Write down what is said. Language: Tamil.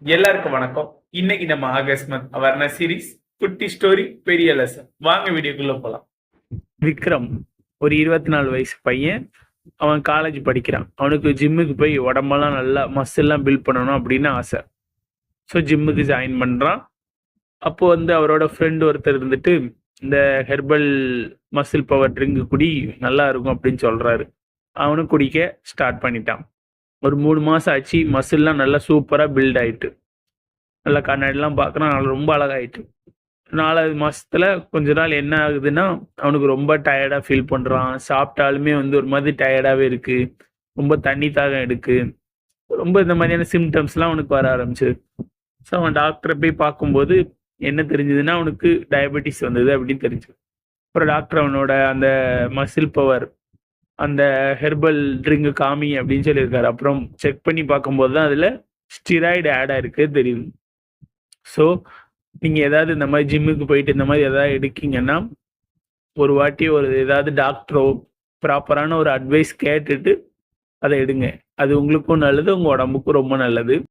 எல்லாருக்கும் வணக்கம். இன்னைக்கு நம்ம ஆகஸ்ட் மந்த் அவேர்னஸ் சீரிஸ் குட்டி ஸ்டோரி பெரிய லெசன். வாங்க வீடியோக்குள்ள போலாம். விக்ரம் ஒரு 24 வயசு பையன். அவன் காலேஜ் படிக்கிறான். அவனுக்கு ஜிம்முக்கு போய் உடம்பெல்லாம் நல்லா மசில்லாம் பில்ட் பண்ணணும் அப்படின்னு ஆசை. ஸோ ஜிம்முக்கு ஜாயின் பண்ணுறான். அப்போ அவரோட ஃப்ரெண்ட் ஒருத்தர் இருந்துட்டு இந்த ஹெர்பல் மசில் பவர் ட்ரிங்க் குடி நல்லா இருக்கும் அப்படின்னு சொல்கிறாரு. அவனும் குடிக்க ஸ்டார்ட் பண்ணிட்டான். ஒரு 3 மாதம் ஆச்சு. மசில்லாம் நல்லா சூப்பராக பில்ட் ஆயிட்டு, நல்லா கண்ணாடிலாம் பார்க்குறான், நல்லா ரொம்ப அழகாயிட்டு. 4வது மாசத்துல கொஞ்ச நாள் என்ன ஆகுதுன்னா, அவனுக்கு ரொம்ப டயர்டாக ஃபீல் பண்ணுறான். சாப்பிட்டாலுமே ஒரு மாதிரி டயர்டாகவே இருக்கு. ரொம்ப தண்ணி தாகம் எடுக்கு. ரொம்ப இந்த மாதிரியான சிம்டம்ஸ்லாம் அவனுக்கு வர ஆரம்பிச்சு. ஸோ அவன் டாக்டரை போய் பார்க்கும்போது என்ன தெரிஞ்சதுன்னா, அவனுக்கு டயபெட்டிஸ் வந்தது அப்படின்னு தெரிஞ்சு. அப்புறம் டாக்டர் அவனோட அந்த மசில் பவர் அந்த ஹெர்பல் ட்ரிங்க் காமி அப்படின்னு சொல்லியிருக்காரு. அப்புறம் செக் பண்ணி பார்க்கும்போது தான் அதில் ஸ்டிராய்டு ஆட் ஆயிருக்கு தெரியுது. ஸோ நீங்கள் ஏதாவது இந்த மாதிரி ஜிம்முக்கு போயிட்டு இந்த மாதிரி எதாவது எடுக்கீங்கன்னா, ஒரு வாட்டி ஏதாவது டாக்டரோ ப்ராப்பரான ஒரு அட்வைஸ் கேட்டுட்டு அதை எடுங்க. அது உங்களுக்கும் நல்லது, உங்கள் உடம்புக்கும் ரொம்ப நல்லது.